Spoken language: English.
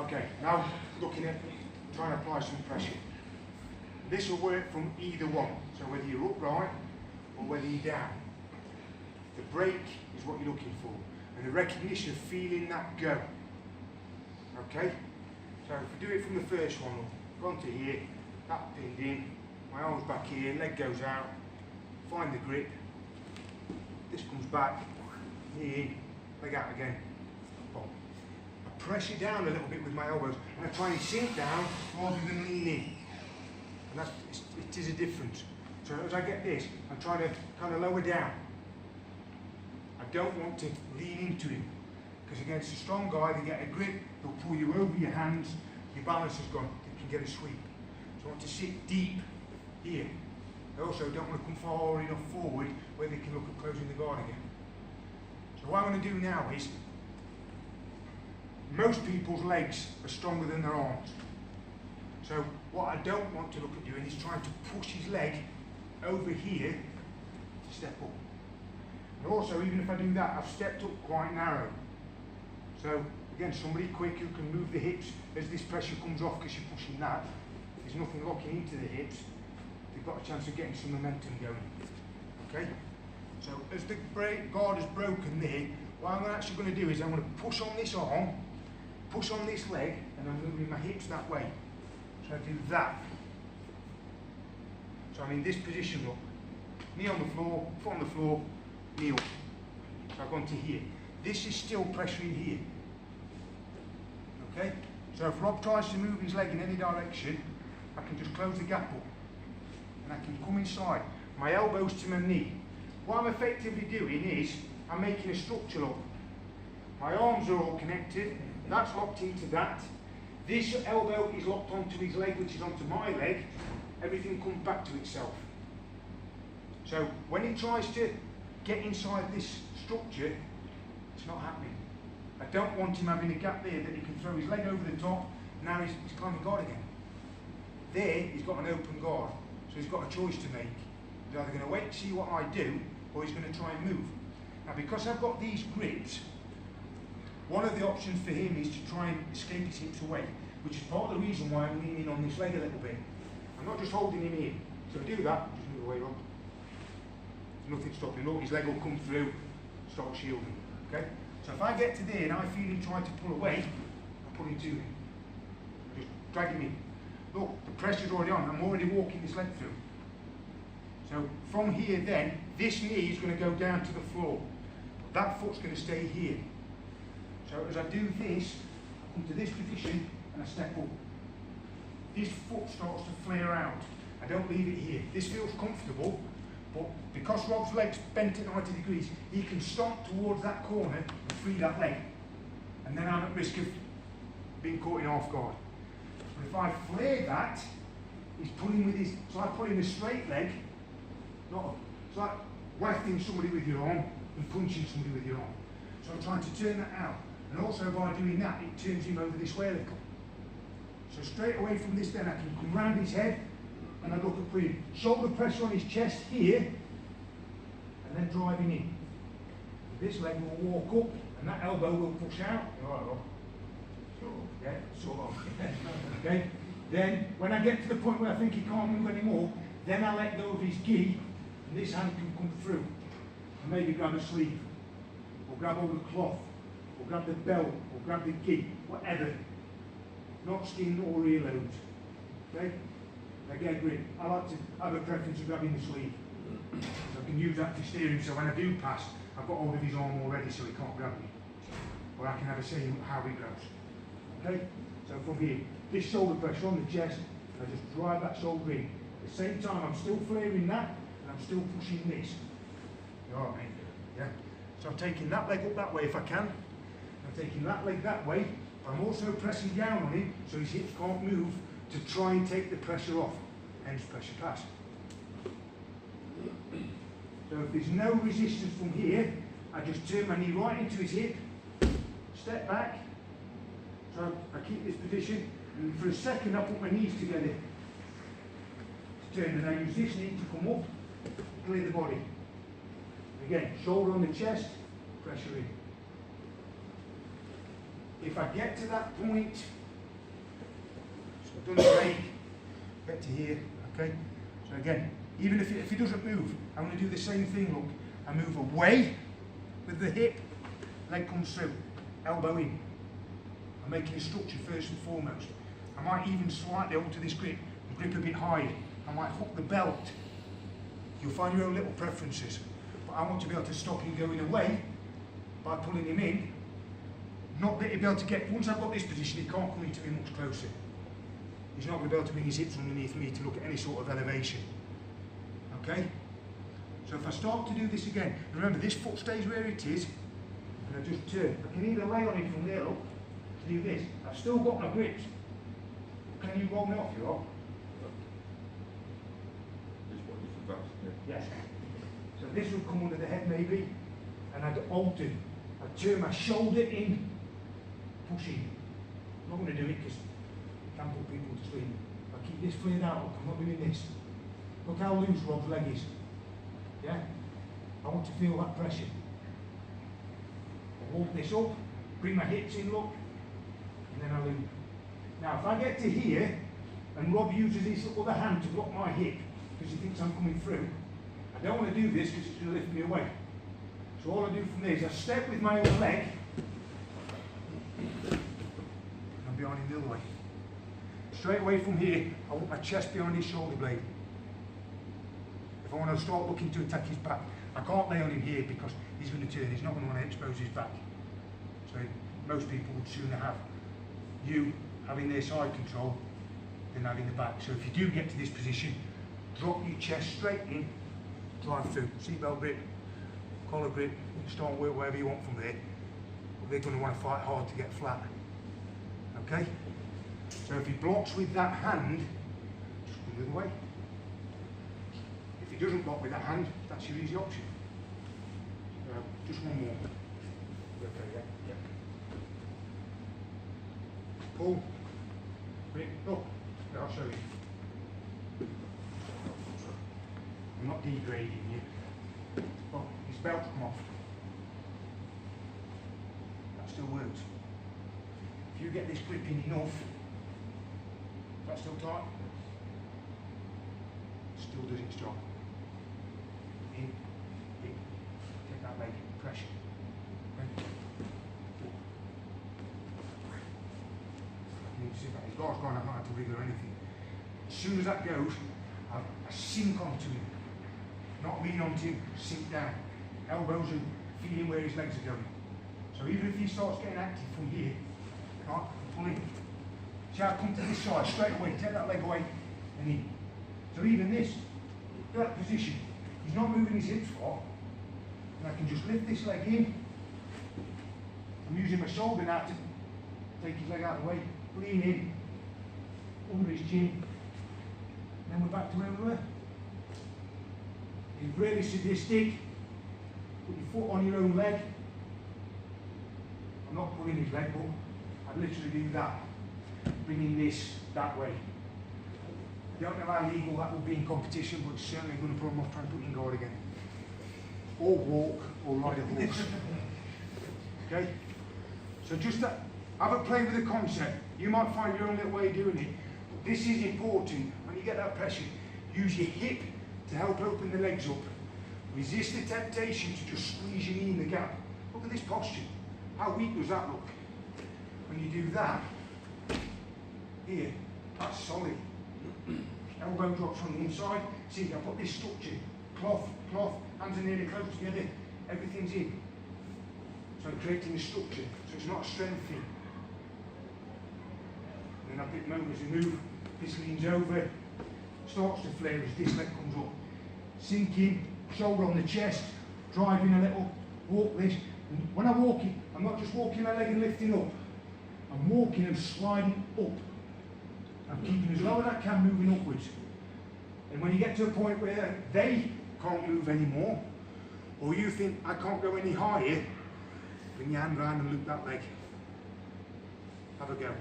Okay, now looking at trying to apply some pressure. This will work from either one, so whether you're upright or whether you're down. The break is what you're looking for, and the recognition of feeling that go. Okay? So if we do it from the first one, gone to here, that pinned in, my arm's back here, leg goes out, find the grip, this comes back, knee in, leg out again, boom. I press it down a little bit with my elbows, and I try and sink down rather than lean in. And it is a difference. So as I get this, I'm trying to kind of lower down. I don't want to lean into him, because against a strong guy, they get a grip, they'll pull you over your hands, your balance is gone, you can get a sweep. So I want to sit deep here. I also don't want to come far enough forward where they can look at closing the guard again. So what I'm going to do now is, most people's legs are stronger than their arms. So what I don't want to look at doing is trying to push his leg over here to step up. And also, even if I do that, I've stepped up quite narrow. So again, somebody quick who can move the hips as this pressure comes off, because you're pushing that. There's nothing locking into the hips. They've got a chance of getting some momentum going. Okay? So as the guard is broken there, what I'm actually going to do is I'm going to push on this arm, push on this leg, and I'm moving my hips that way. So I do that. So I'm in this position, look. Knee on the floor, foot on the floor, knee up. So I've gone to here. This is still pressuring here. Okay? So if Rob tries to move his leg in any direction, I can just close the gap up. And I can come inside. My elbows to my knee. What I'm effectively doing is, I'm making a structure up. My arms are all connected. That's locked into that. This elbow is locked onto his leg, which is onto my leg. Everything comes back to itself. So when he tries to get inside this structure, it's not happening. I don't want him having a gap there that he can throw his leg over the top. Now he's climbing guard again. There, he's got an open guard. So he's got a choice to make. He's either going to wait to see what I do, or he's going to try and move. Now because I've got these grips, one of the options for him is to try and escape his hips away, which is part of the reason why I'm leaning on this leg a little bit. I'm not just holding him here. So to do that, just move away, Rob. There's nothing stopping. Look, his leg will come through, start shielding. Okay? So if I get to there and I feel him trying to pull away, I pull him to him. Just drag him in. Look, the pressure's already on. I'm already walking this leg through. So from here then, this knee is going to go down to the floor. That foot's going to stay here. So as I do this, I come to this position and I step up. This foot starts to flare out. I don't leave it here. This feels comfortable, but because Rob's leg's bent at 90 degrees, he can stomp towards that corner and free that leg. And then I'm at risk of being caught in half guard. But if I flare that, he's pulling with his, so I pull in a straight leg, it's like whacking somebody with your arm and punching somebody with your arm. So I'm trying to turn that out. And also by doing that, it turns him over this way a little. So straight away from this then, I can come round his head and I look at him. Shoulder pressure on his chest here, and then driving in. This leg will walk up and that elbow will push out. All right, Rob? Yeah, sort of. Okay? Then, when I get to the point where I think he can't move anymore, then I let go of his gi, and this hand can come through. And maybe grab a sleeve, or grab all the cloth, or grab the belt, or grab the gi, whatever. Not skin or earlobes. Okay? I get a grip. I like to have a preference of grabbing the sleeve. So I can use that to steer him, so when I do pass, I've got hold of his arm already so he can't grab me. Or I can have a say how he grabs. Okay? So from here, this shoulder pressure on the chest, I just drive that shoulder in. At the same time, I'm still flaring that, and I'm still pushing this. You know what I mean? Yeah? So I'm taking that leg up that way if I can. I'm taking that leg that way. I'm also pressing down on him so his hips can't move to try and take the pressure off. Hence pressure pass. So if there's no resistance from here, I just turn my knee right into his hip, step back. So I keep this position, and for a second I put my knees together to turn, and I use this knee to come up, clear the body. Again, shoulder on the chest, pressure in. If I get to that point I've done the leg, get to here, okay? So again, even if he doesn't move, I'm going to do the same thing, look. I move away with the hip, leg comes through, elbow in. I'm making a structure first and foremost. I might even slightly alter this grip, and grip a bit higher. I might hook the belt. You'll find your own little preferences. But I want to be able to stop him going away by pulling him in. Not that he'll be able to get, once I've got this position, he can't come into me much closer. He's not going to be able to bring his hips underneath me to look at any sort of elevation. Okay? So if I start to do this again, remember this foot stays where it is, and I just turn. I can either lay on it from there, look, to do this. I've still got my grips. Can you roll me off, you are? Yes. So this would come under the head maybe, and I'd alter. I'd turn my shoulder in, pushing. I'm not going to do it because I can't put people to sleep. I keep this flared out, look, I'm not doing this. Look how loose Rob's leg is. Yeah? I want to feel that pressure. I walk this up, bring my hips in, look, and then I loop. Now if I get to here, and Rob uses his other hand to block my hip, because he thinks I'm coming through, I don't want to do this because it's going to lift me away. So all I do from there is I step with my other leg, and I'm behind him the other way. Straight away from here, I want my chest behind his shoulder blade. If I want to start looking to attack his back, I can't lay on him here because he's going to turn, he's not going to want to expose his back. So most people would sooner have you having their side control than having the back. So if you do get to this position, drop your chest straight in, drive through, seatbelt grip, collar grip, you can start work wherever you want from there. But they're going to want to fight hard to get flat. Okay? So if he blocks with that hand, just come the other way. If he doesn't block with that hand, that's your easy option. Just one more. Okay, yeah. Pull. Grip. Look. Yeah, I'll show you. I'm not degrading you. Oh, his belt's come off. That still works. If you get this grip in enough, is that still tight? Still does its job. In. Take that leg, pressure. Okay. You can see that his bar's gone, I've not had to wriggle or anything. As soon as that goes, I sink onto him. Not lean onto him, sink down. Elbows and feeling where his legs are going. So even if he starts getting active from here, right, pull in. See, I come to this side straight away, take that leg away and in. So even this, that position, he's not moving his hips far, and I can just lift this leg in. I'm using my shoulder now to take his leg out of the way, lean in, under his chin, and then we're back to where we were. He's really sadistic. Put your foot on your own leg. I'm not pulling his leg, but I'd literally do that, bringing this that way. I don't know how legal that would be in competition, but it's certainly going to put him off trying to put in guard again. Or walk, or ride a horse. Okay? So just have a play with the concept. You might find your own little way of doing it, but this is important. When you get that pressure, use your hip to help open the legs up. Resist the temptation to just squeeze your knee in the gap. Look at this posture. How weak does that look? When you do that, here, that's solid. Elbow drops on the inside. See, I put this structure, cloth, hands are nearly close together, everything's in. So I'm creating a structure, so it's not a strength thing. And then I pick them over as I move, this leans over, starts to flare as this leg comes up. Sink in, shoulder on the chest, driving a little, walk this. And when I walk it, I'm not just walking my leg and lifting up, I'm walking and sliding up. I'm keeping as low as I can, moving upwards. And when you get to a point where they can't move anymore, or you think I can't go any higher, bring your hand round and loop that leg. Have a go.